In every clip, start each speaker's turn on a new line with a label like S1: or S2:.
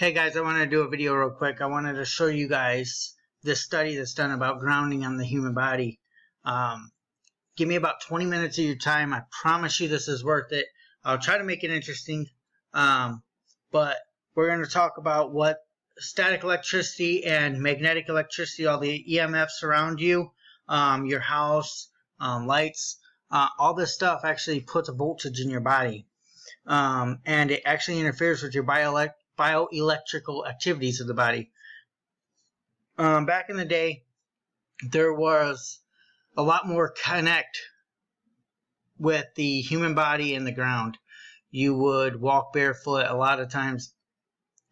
S1: Hey guys, I wanted to do a video real quick. I wanted to show you guys this study that's done about grounding on the human body. Give me about 20 minutes of your time. I promise you this is worth it. I'll try to make it interesting. But we're going to talk about what static electricity and magnetic electricity, all the EMFs around you, your house, lights, all this stuff actually puts a voltage in your body. And it actually interferes with your bioelectrical activities of the body. Back in the day, there was a lot more connect with the human body and the ground. You would walk barefoot a lot of times.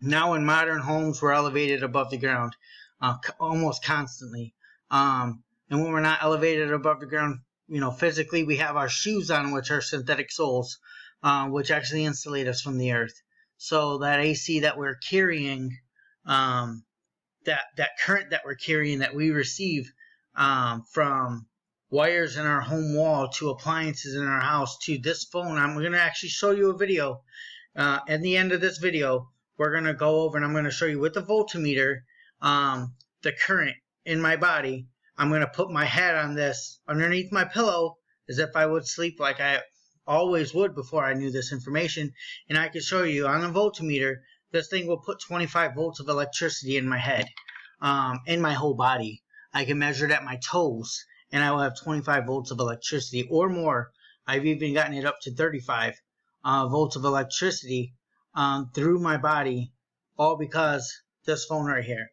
S1: Now in modern homes, we're elevated above the ground almost constantly. And when we're not elevated above the ground, physically, we have our shoes on, which are synthetic soles, which actually insulate us from the earth. So that AC that we're carrying, that current that we're carrying, that we receive from wires in our home wall to appliances in our house to this phone. I'm going to actually show you a video. At the end of this video, we're going to go over and I'm going to show you with the voltmeter the current in my body. I'm going to put my head on this underneath my pillow as if I would sleep like I always would before I knew this information, and I can show you on a voltmeter. This thing will put 25 volts of electricity in my head, in my whole body. I can measure it at my toes, and I will have 25 volts of electricity or more. I've even gotten it up to 35 volts of electricity through my body, all because this phone right here.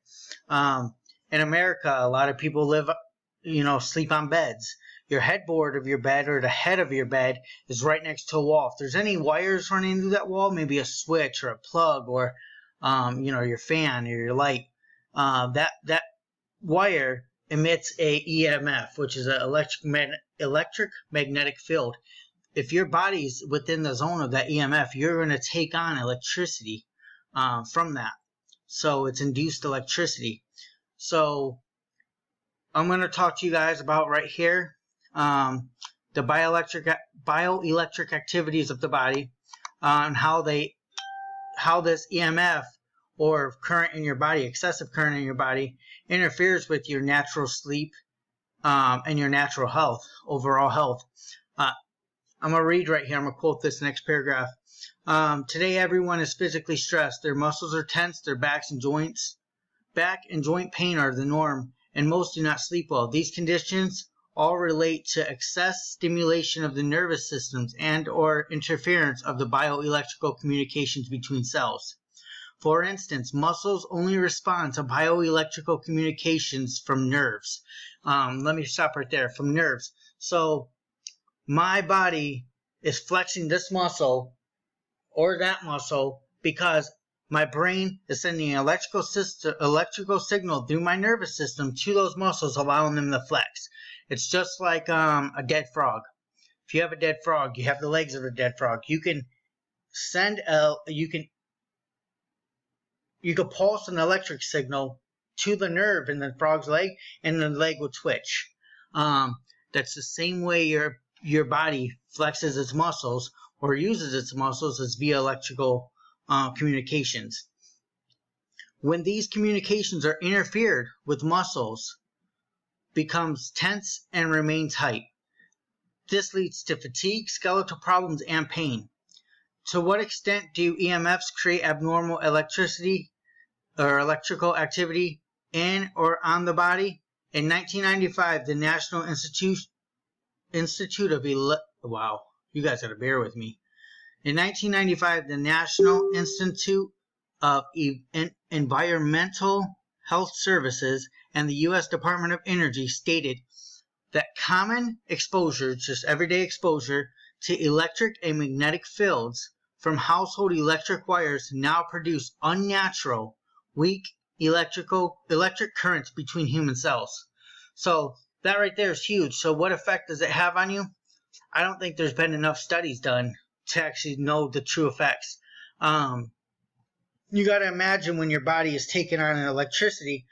S1: In America, a lot of people sleep on beds. Your headboard of your bed or the head of your bed is right next to a wall. If there's any wires running through that wall, maybe a switch or a plug or your fan or your light, that wire emits a EMF, which is an electric magnetic field. If your body's within the zone of that EMF, you're going to take on electricity from that. So it's induced electricity. So I'm going to talk to you guys about right here the bioelectric activities of the body, and how this EMF or current in your body, excessive current in your body, interferes with your natural sleep and your natural health, overall health. I'm going to read right here. I'm going to quote this next paragraph. Today everyone is physically stressed. Their muscles are tense. Their back and joint pain are the norm, and most do not sleep well. These conditions all relate to excess stimulation of the nervous systems and or interference of the bioelectrical communications between cells. For instance, muscles only respond to bioelectrical communications from nerves. Let me stop right there. From nerves. So my body is flexing this muscle or that muscle because my brain is sending an electrical signal through my nervous system to those muscles, allowing them to flex. It's just like a dead frog. If you have a dead frog, you have the legs of a dead frog. You can pulse an electric signal to the nerve in the frog's leg, and the leg will twitch. That's the same way your body flexes its muscles or uses its muscles as via electrical communications. When these communications are interfered with, muscles becomes tense and remain tight. This leads to fatigue, skeletal problems, and pain. To what extent do EMFs create abnormal electricity or electrical activity in or on the body? In 1995, the National Institute of wow, you guys gotta bear with me. In 1995, the National Institute of Environmental Health Services and the U.S. Department of Energy stated that common exposure, just everyday exposure, to electric and magnetic fields from household electric wires now produce unnatural, weak electric currents between human cells. So that right there is huge. So what effect does it have on you? I don't think there's been enough studies done to actually know the true effects. You got to imagine when your body is taking on an electricity,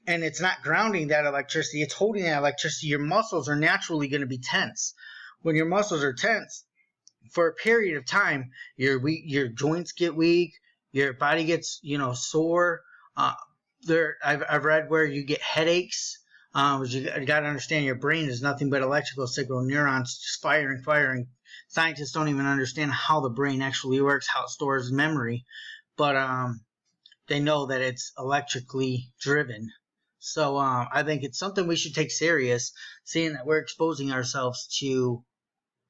S1: and it's not grounding that electricity, it's holding that electricity, your muscles are naturally going to be tense. When your muscles are tense for a period of time, your joints get weak, your body gets, sore. I've read where you get headaches. You got to understand your brain is nothing but electrical signal, neurons just firing. Scientists don't even understand how the brain actually works, how it stores memory, but they know that it's electrically driven. So I think it's something we should take serious, seeing that we're exposing ourselves to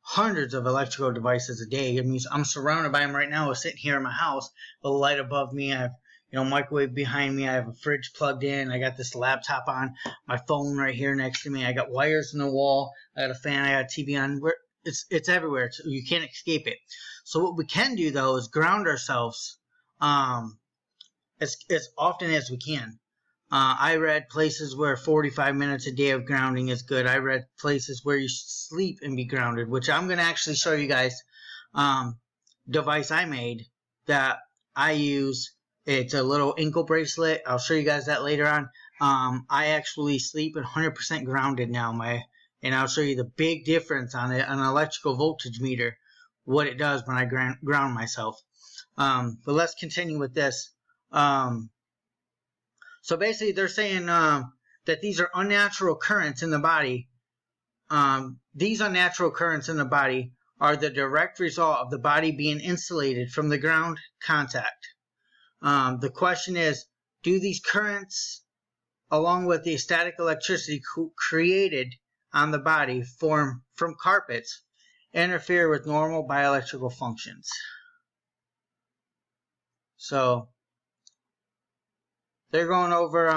S1: hundreds of electrical devices a day. I mean, I'm surrounded by them right now. I'm sitting here in my house, a light above me. I have, microwave behind me. I have a fridge plugged in. I got this laptop on, my phone right here next to me. I got wires in the wall. I got a fan. I got a TV on. It's everywhere. You can't escape it. So what we can do though is ground ourselves as often as we can. I read places where 45 minutes a day of grounding is good. I read places where you should sleep and be grounded, which I'm going to actually show you guys device I made that I use. It's a little ankle bracelet. I'll show you guys that later on. I actually sleep 100% grounded now. And I'll show you the big difference on an electrical voltage meter, what it does when I ground myself. But let's continue with this. So basically, they're saying that these are unnatural currents in the body. These unnatural currents in the body are the direct result of the body being insulated from the ground contact. The question is, do these currents, along with the static electricity created on the body from carpets, interfere with normal bioelectrical functions? So they're going over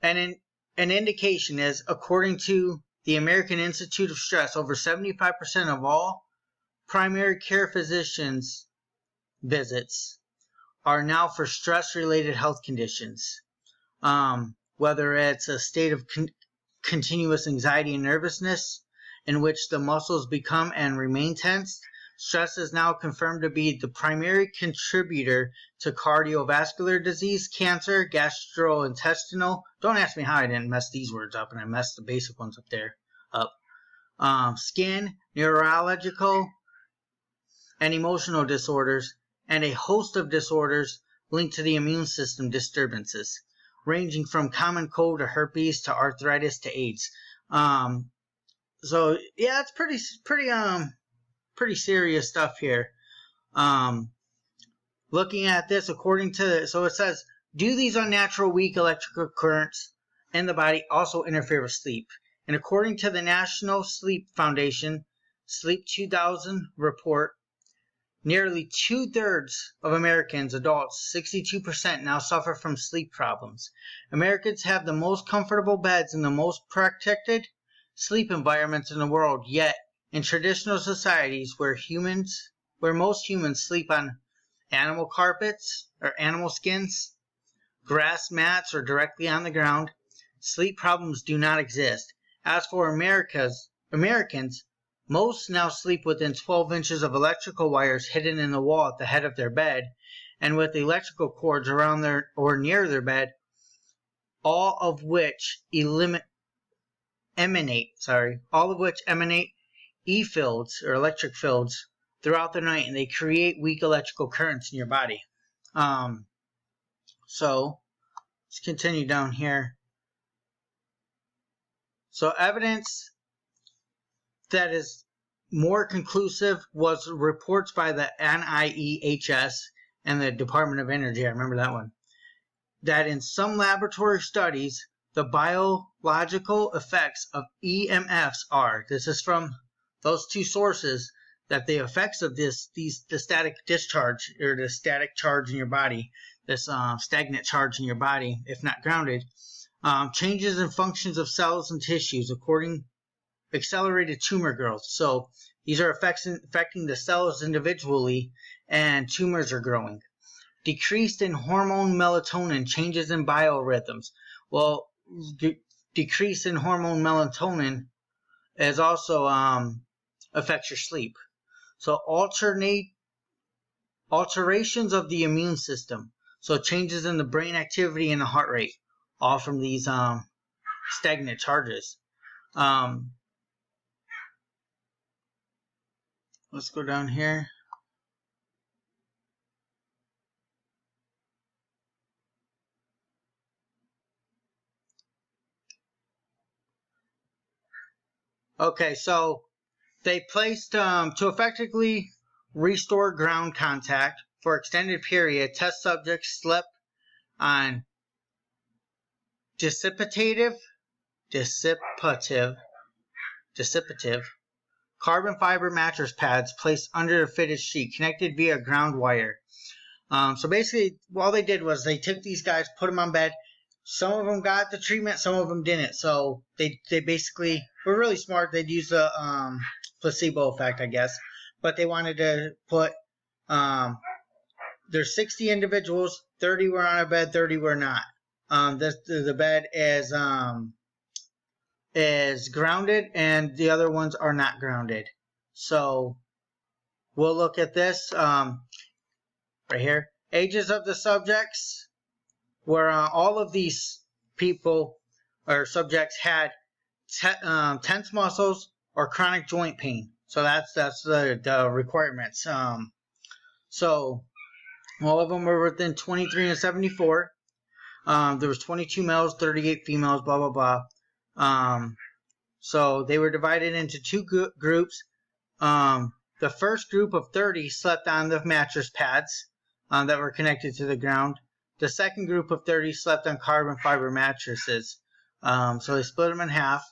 S1: an indication is, according to the American Institute of Stress, over 75% of all primary care physicians visits are now for stress-related health conditions. Whether it's a state of continuous anxiety and nervousness in which the muscles become and remain tense, stress is now confirmed to be the primary contributor to cardiovascular disease, cancer, gastrointestinal. Don't ask me how I didn't mess these words up, and I messed the basic ones up there up. Skin, neurological, and emotional disorders, and a host of disorders linked to the immune system disturbances, ranging from common cold to herpes to arthritis to AIDS. So yeah, it's pretty serious stuff here. Looking at this, so it says, do these unnatural weak electrical currents in the body also interfere with sleep? And according to the National Sleep Foundation Sleep 2000 report, nearly 2/3 of Americans, adults, 62%, now suffer from sleep problems. Americans have the most comfortable beds and the most protected sleep environments in the world, yet in traditional societies where most humans sleep on animal carpets or animal skins, grass mats, or directly on the ground, sleep problems do not exist. As for Americans, most now sleep within 12 inches of electrical wires hidden in the wall at the head of their bed, and with electrical cords around their or near their bed, all of which emanate E-fields or electric fields throughout the night, and they create weak electrical currents in your body. So let's continue down here. So evidence that is more conclusive was reports by the NIEHS and the Department of Energy. I remember that one. That in some laboratory studies, the biological effects of EMFs are. This is from those two sources, that the effects of the static discharge, or the static charge in your body, this stagnant charge in your body, if not grounded, changes in functions of cells and tissues, accelerated tumor growth. So these are affecting the cells individually, and tumors are growing. Decreased in hormone melatonin, changes in biorhythms. Well, decrease in hormone melatonin is also affects your sleep. So alterations of the immune system. So changes in the brain activity and the heart rate, all from these stagnant charges. Let's go down here. Okay, so they placed to effectively restore ground contact for extended period. Test subjects slept on dissipative carbon fiber mattress pads placed under the fitted sheet, connected via ground wire. So basically, all they did was they took these guys, put them on bed. Some of them got the treatment, some of them didn't. So they basically were really smart. They'd use the placebo effect, I guess. But they wanted to put there's 60 individuals. 30 were on a bed, 30 were not. The bed is grounded, and the other ones are not grounded. So we'll look at this right here. Ages of the subjects were all of these people or subjects had tense muscles or chronic joint pain. So that's the requirements. So all of them were within 23 and 74. There was 22 males, 38 females, blah, blah, blah. So they were divided into two groups. The first group of 30 slept on the mattress pads that were connected to the ground. The second group of 30 slept on carbon fiber mattresses. So they split them in half.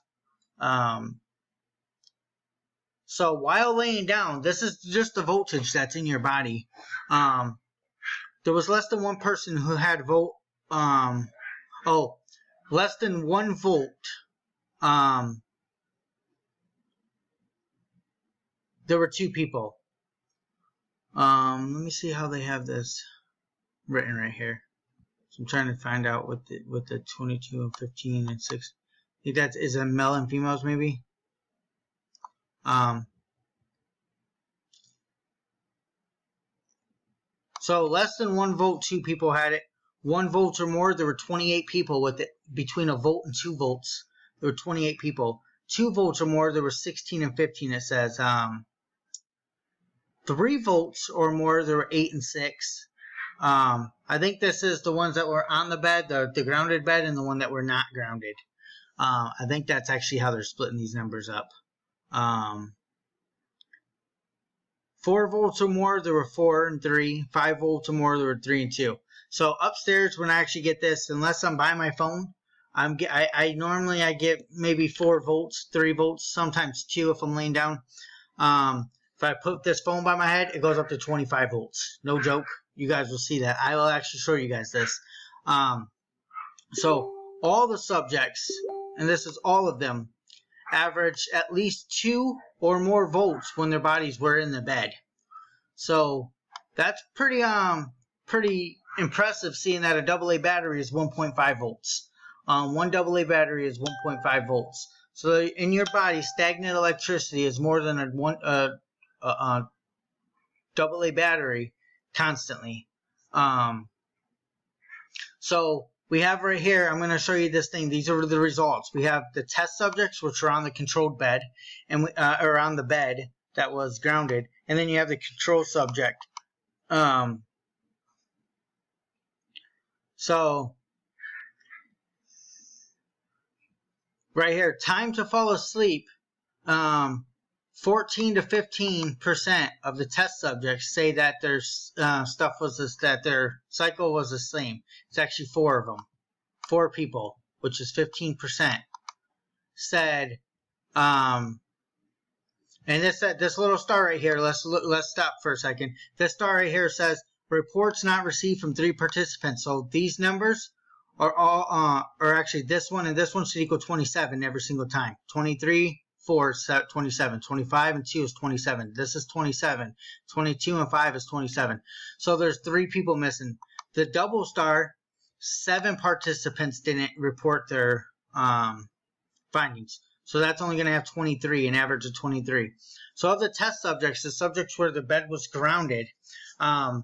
S1: So while laying down, this is just the voltage that's in your body. There was less than one person who had less than 1 volt. There were 2 people. Let me see how they have this written right here. So I'm trying to find out what the 22 and 15 and 6. I think that is a male and females maybe. So less than 1 volt, 2 people had it. 1 volt or more, there were 28 people with it. Between a volt and 2 volts, there were 28 people. 2 volts or more, there were 16 and 15. It says 3 volts or more, there were 8 and 6. I think this is the ones that were on the bed, the grounded bed, and the one that were not grounded. I think that's actually how they're splitting these numbers up. 4 volts or more, there were 4 and 3. 5 volts or more, there were 3 and 2. So upstairs, when I actually get this, unless I'm by my phone, I normally get maybe 4 volts, 3 volts, sometimes 2 if I'm laying down. If I put this phone by my head, it goes up to 25 volts. No joke. You guys will see that. I will actually show you guys this. So all the subjects, and this is all of them, averaged at least 2 or more volts when their bodies were in the bed. So that's pretty impressive, seeing that a AA battery is 1.5 volts. One AA battery is 1.5 volts. So in your body, stagnant electricity is more than a AA battery constantly. So we have right here, I'm going to show you this thing. These are the results. We have the test subjects, which are on the controlled bed, and or on the bed that was grounded, and then you have the control subject. So right here, time to fall asleep. 14 to 15% of the test subjects say that their that their cycle was the same. It's actually 4 of them, 4 people, which is 15%. Said, and this little star right here. Let's stop for a second. This star right here says reports not received from 3 participants. So these numbers are all, or actually this one and this one should equal 27 every single time. 23. 4 is 27, 25 and 2 is 27. This is 27. 22 and 5 is 27. So there's 3 people missing. The double star, 7 participants didn't report their findings. So that's only going to have 23, an average of 23. So of the test subjects, the subjects where the bed was grounded, the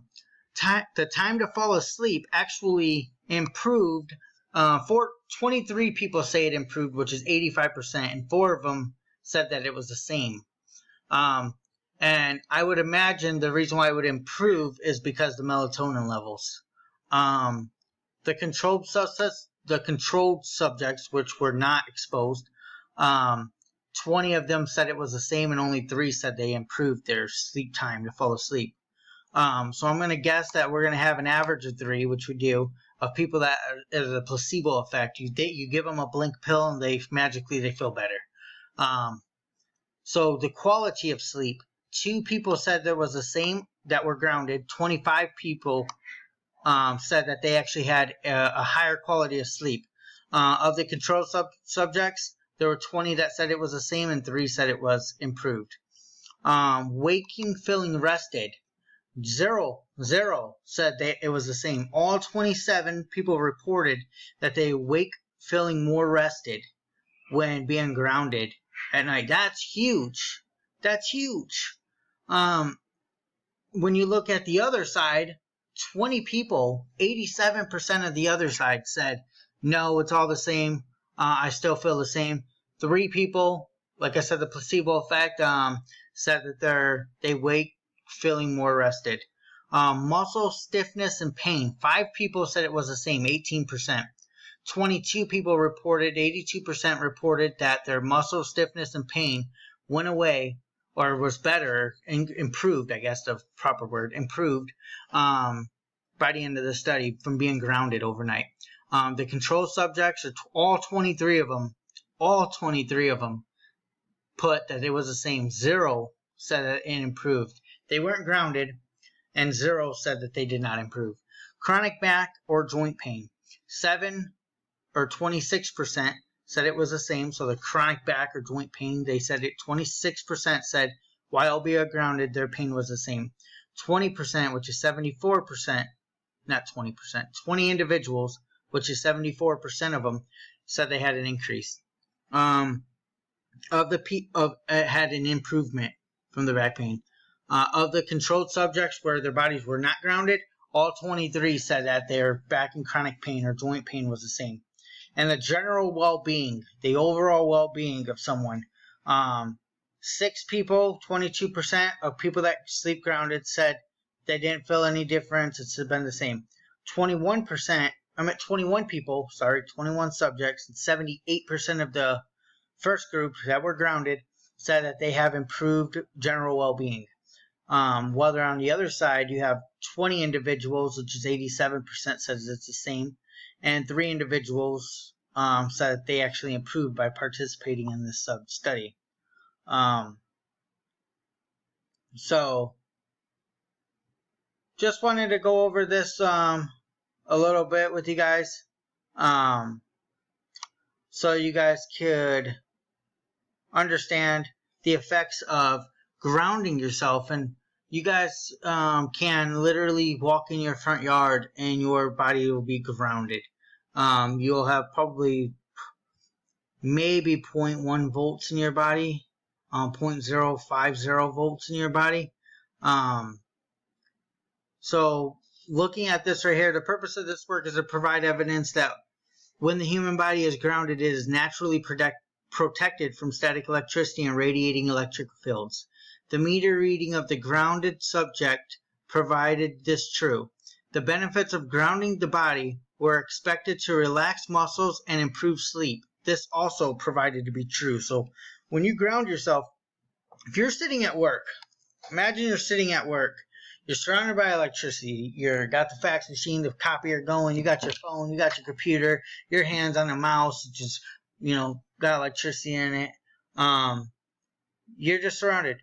S1: time to fall asleep actually improved. 23 people say it improved, which is 85%, and 4 of them said that it was the same. And I would imagine the reason why it would improve is because the melatonin levels. The controlled subjects, which were not exposed, 20 of them said it was the same, and only 3 said they improved their sleep time to fall asleep. So I'm going to guess that we're going to have an average of 3, which we do, of people that is a placebo effect. You give them a blink pill and they magically feel better. So the quality of sleep, 2 people said there was the same that were grounded. 25 people said that they actually had a higher quality of sleep. Of the control subjects, there were 20 that said it was the same and 3 said it was improved. Waking, feeling rested. 0 said that it was the same. All 27 people reported that they wake feeling more rested when being grounded at night. That's huge. That's huge. When you look at the other side, 20 people, 87% of the other side said, no, it's all the same. I still feel the same. 3 people, like I said, the placebo effect, said that they wake feeling more rested. Muscle stiffness and pain. 5 people said it was the same, 18%. 22 people reported, 82% reported that their muscle stiffness and pain went away or was better, improved, I guess the proper word, improved by the end of the study from being grounded overnight. The control subjects, all 23 of them put that it was the same. 0 said that it improved. They weren't grounded, and 0 said that they did not improve. Chronic back or joint pain. 7 or 26% said it was the same. So the chronic back or joint pain, they said it. 26% said while being grounded, their pain was the same. 20%, which is 74%, not 20%, 20 individuals, which is 74% of them, said they had an increase. Had an improvement from the back pain. Of the controlled subjects where their bodies were not grounded, all 23 said that their back and chronic pain or joint pain was the same. And the general well-being, the overall well-being of someone, 6 people, 22% of people that sleep grounded said they didn't feel any difference. It's been the same. 21 people, 21 subjects, and 78% of the first group that were grounded said that they have improved general well-being. Whether on the other side, you have 20 individuals, which is 87% says it's the same, and 3 individuals said that they actually improved by participating in this study. So, just wanted to go over this a little bit with you guys, so you guys could understand the effects of grounding yourself. And you guys can literally walk in your front yard and your body will be grounded. You'll have probably maybe 0.1 volts in your body, 0.050 volts in your body. So looking at this right here, the purpose of this work is to provide evidence that when the human body is grounded, it is naturally protected from static electricity and radiating electric fields. The meter reading of the grounded subject provided this true. The benefits of grounding the body were expected to relax muscles and improve sleep. This also provided to be true. So when you ground yourself, if you're sitting at work, imagine you're sitting at work. You're surrounded by electricity. You got the fax machine, the copier going. You got your phone. You got your computer. Your hands on the mouse. Just, got electricity in it. You're just surrounded.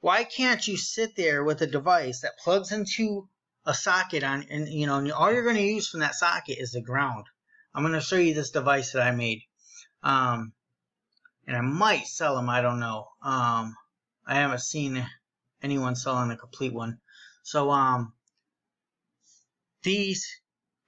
S1: Why can't you sit there with a device that plugs into a socket and all you're going to use from that socket is the ground? I'm going to show you this device that I made. And I might sell them. I don't know. I haven't seen anyone selling a complete one. So, these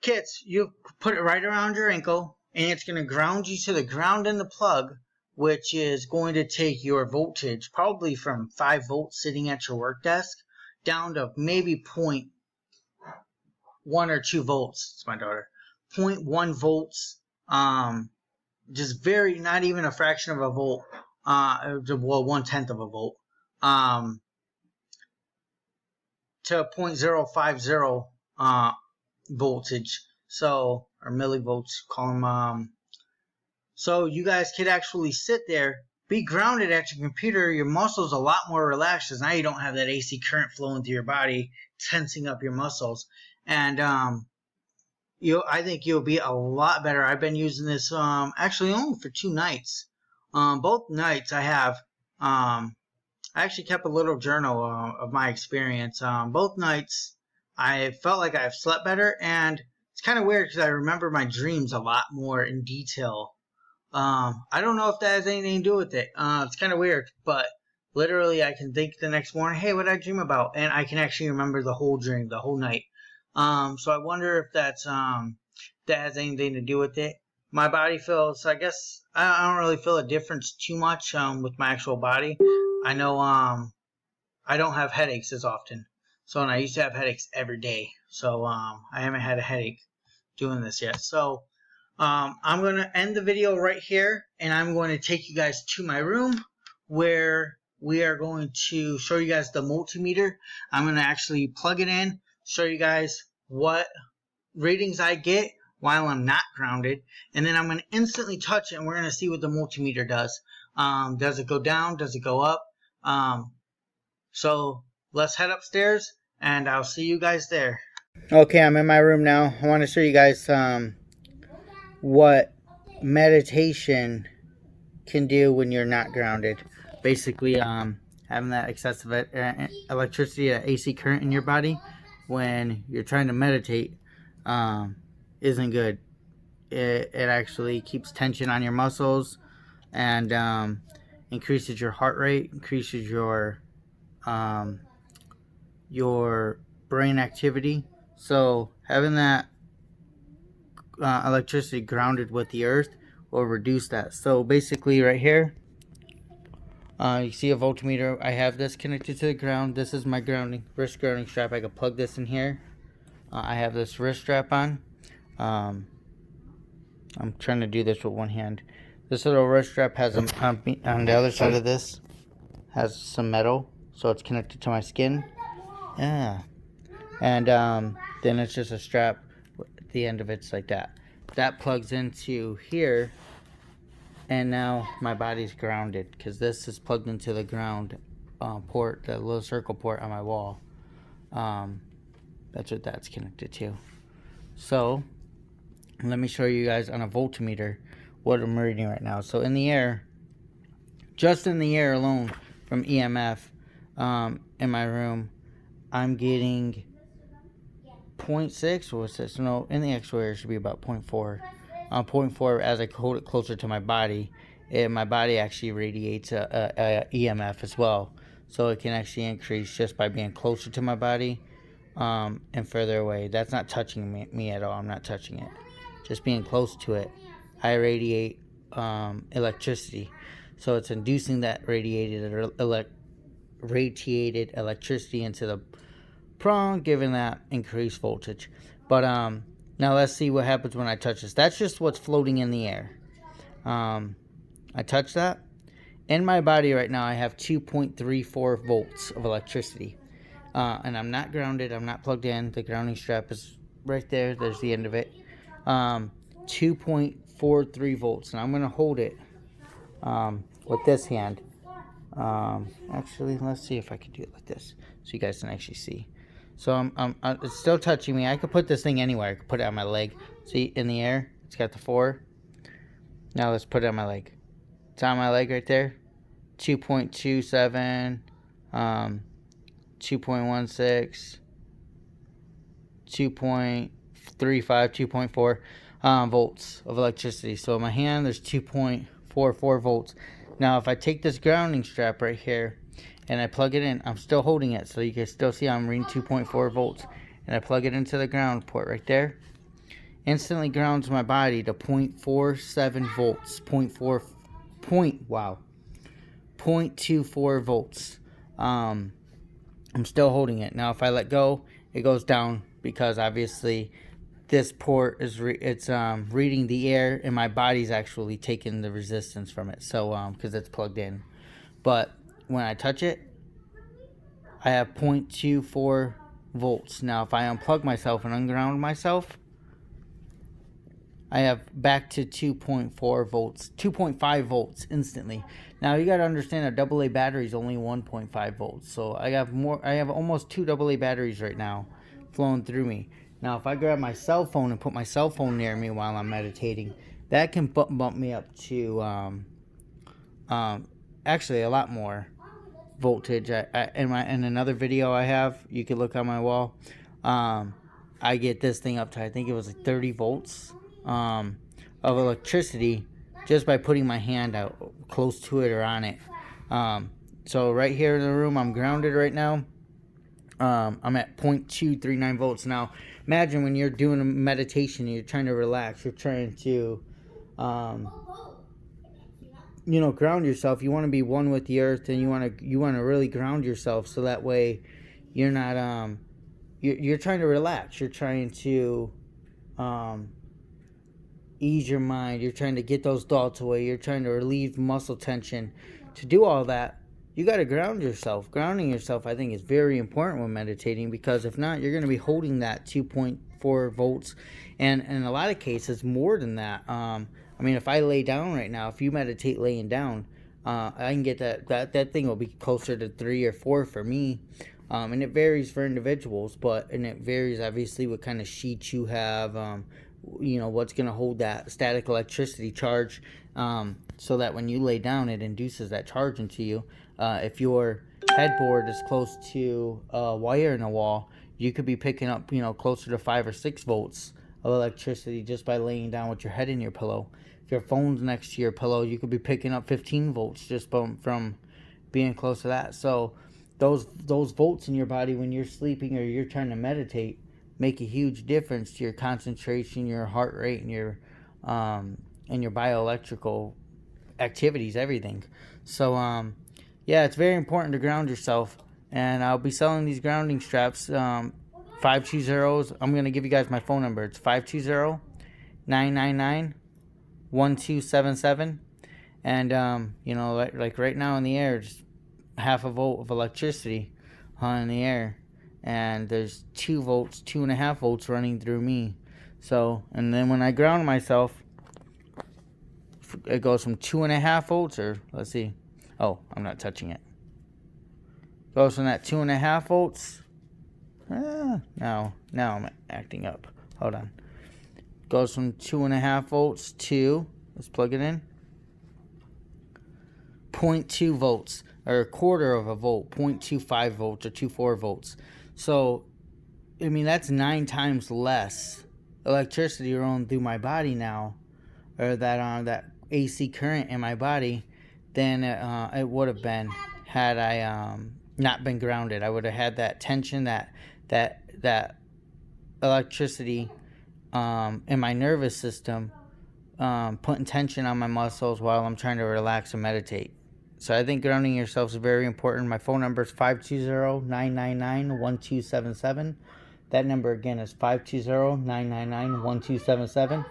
S1: kits, you put it right around your ankle, and it's going to ground you to the ground in the plug, which is going to take your voltage, probably from 5 volts sitting at your work desk, down to maybe 0.1 or 2 volts. It's my daughter. 0.1 volts, just not even a fraction of a volt, 1/10 of a volt, to 0.050 voltage, or millivolts, call them. So you guys could actually sit there, be grounded at your computer, your muscles a lot more relaxed because now you don't have that AC current flowing through your body, tensing up your muscles. And I think you'll be a lot better. I've been using this actually only for 2 nights. Both nights I actually kept a little journal of my experience. Both nights I felt like I've slept better, and it's kind of weird because I remember my dreams a lot more in detail. I don't know if that has anything to do with it. It's kind of weird, but literally I can think the next morning, hey, what did I dream about? And I can actually remember the whole dream, the whole night. So I wonder if that has anything to do with it. My body feels, I guess, I don't really feel a difference too much with my actual body. I know I don't have headaches as often. So, and I used to have headaches every day. So I haven't had a headache doing this yet. So I'm going to end the video right here, and I'm going to take you guys to my room where we are going to show you guys the multimeter. I'm going to actually plug it in, show you guys what readings I get while I'm not grounded, and then I'm going to instantly touch it, and we're going to see what the multimeter does. Does it go down? Does it go up? So let's head upstairs, and I'll see you guys there. Okay, I'm in my room now. I want to show you guys what meditation can do when you're not grounded. Basically, having that excessive electricity, AC current in your body when you're trying to meditate isn't good. It actually keeps tension on your muscles and increases your heart rate, increases your brain activity. So having that electricity grounded with the earth will reduce that. So basically right here, you see a voltmeter. I have this connected to the ground. This is my wrist grounding strap. I can plug this in here. I have this wrist strap on. I'm trying to do this with one hand. This little wrist strap has on the other side of this has some metal, so it's connected to my skin. Yeah. And then it's just a strap. At the end of it's like that. That plugs into here, and now my body's grounded because this is plugged into the ground port, the little circle port on my wall. That's what that's connected to. So let me show you guys on a voltmeter what I'm reading right now. So in the air, just in the air alone from EMF in my room, I'm getting 0.6. What's this? No, in the X-ray it should be about 0.4. 0.4 as I hold it closer to my body. My body actually radiates a EMF as well. So it can actually increase just by being closer to my body and further away. That's not touching me at all. I'm not touching it. Just being close to it, I radiate electricity. So it's inducing that radiated electricity into the prong, giving that increased voltage. But now let's see what happens when I touch this. That's just what's floating in the air. I touch that. In my body right now, I have 2.34 volts of electricity. And I'm not grounded. I'm not plugged in. The grounding strap is right there. There's the end of it. 2.43 volts. And I'm going to hold it with this hand. Actually, let's see if I can do it like this so you guys can actually see. So it's still touching me. I could put this thing anywhere. I could put it on my leg. See, in the air, it's got the 4. Now let's put it on my leg. It's on my leg right there. 2.27, 2.16, 2.35, 2.4 volts of electricity. So in my hand, there's 2.44 volts. Now, if I take this grounding strap right here and I plug it in, I'm still holding it, so you can still see I'm reading 2.4 volts. And I plug it into the ground port right there. Instantly grounds my body to 0.47 volts. 0.24 volts. I'm still holding it. Now, if I let go, it goes down because obviously this port is reading the air, and my body's actually taking the resistance from it. So because it's plugged in. But when I touch it, I have 0.24 volts. Now, if I unplug myself and unground myself, I have back to 2.4 volts, 2.5 volts instantly. Now you got to understand a AA battery is only 1.5 volts. So I have almost 2 AA batteries right now flowing through me. Now if I grab my cell phone and put my cell phone near me while I'm meditating, that can bump me up to actually a lot more voltage. In another video I have, you can look on my wall, I get this thing up to, I think it was like 30 volts of electricity just by putting my hand out close to it or on it. So right here in the room, I'm grounded right now. I'm at 0.239 volts. Now imagine when you're doing a meditation, you're trying to relax, you're trying to ground yourself. You want to be one with the earth, and you want to really ground yourself, so that way you're not you're trying to relax. You're trying to ease your mind. You're trying to get those thoughts away. You're trying to relieve muscle tension. To do all that, you got to ground yourself. Grounding yourself, I think, is very important when meditating, because if not, you're going to be holding that 2.4 volts, and in a lot of cases more than that. I mean, if I lay down right now, if you meditate laying down, I can get that thing will be closer to 3 or 4 for me. And it varies for individuals, and it varies obviously what kind of sheet you have, what's going to hold that static electricity charge, so that when you lay down, it induces that charge into you. If your headboard is close to a wire in a wall, you could be picking up, closer to 5 or 6 volts of electricity just by laying down with your head in your pillow. If your phone's next to your pillow, you could be picking up 15 volts just from being close to that. So those volts in your body when you're sleeping or you're trying to meditate make a huge difference to your concentration, your heart rate, and your bioelectrical activities, everything. So yeah, it's very important to ground yourself, and I'll be selling these grounding straps, 520s. I'm going to give you guys my phone number. It's 520-999-1277, and like right now in the air, just half a volt of electricity in the air, and there's 2.5 volts running through me. So, and then when I ground myself, it goes from 2.5 volts, or let's see, oh, I'm not touching it. Goes from that 2.5 volts. Now I'm acting up. Hold on. Goes from 2.5 volts to, let's plug it in, 0.2 volts, or a quarter of a volt, 0.25 volts or 2.4 volts. So, I mean, that's 9 times less electricity running through my body now, or that AC current in my body, than it would have been had I not been grounded. I would have had that tension, that electricity in my nervous system, putting tension on my muscles while I'm trying to relax and meditate. So I think grounding yourself is very important. My phone number is 520-999-1277. That number again is 520-999-1277.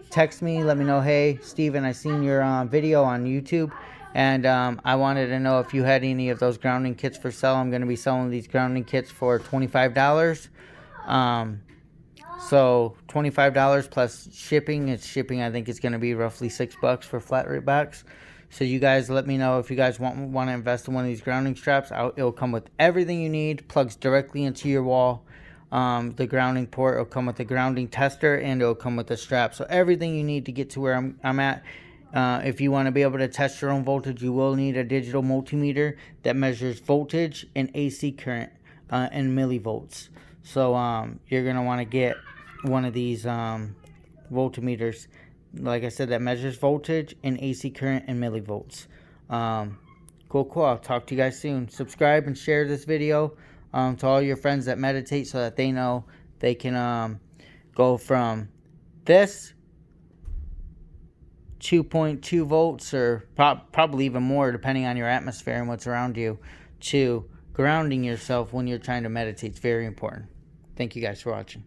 S1: Text me, let me know, hey, Steven, I seen your video on YouTube, and I wanted to know if you had any of those grounding kits for sale. I'm going to be selling these grounding kits for $25. So $25 plus shipping. I think it's going to be roughly $6 for flat rate box. So you guys let me know if you guys want to invest in one of these grounding straps. It'll come with everything you need, plugs directly into your wall. The grounding port will come with the grounding tester, and it'll come with the strap. So everything you need to get to where I'm at. If you want to be able to test your own voltage, you will need a digital multimeter that measures voltage and AC current in millivolts. So you're going to want to get one of these voltmeters, like I said, that measures voltage and AC current in millivolts. Cool. I'll talk to you guys soon. Subscribe and share this video to all your friends that meditate, so that they know they can go from this 2.2 volts, or probably even more depending on your atmosphere and what's around you, to grounding yourself when you're trying to meditate. It's very important. Thank you guys for watching.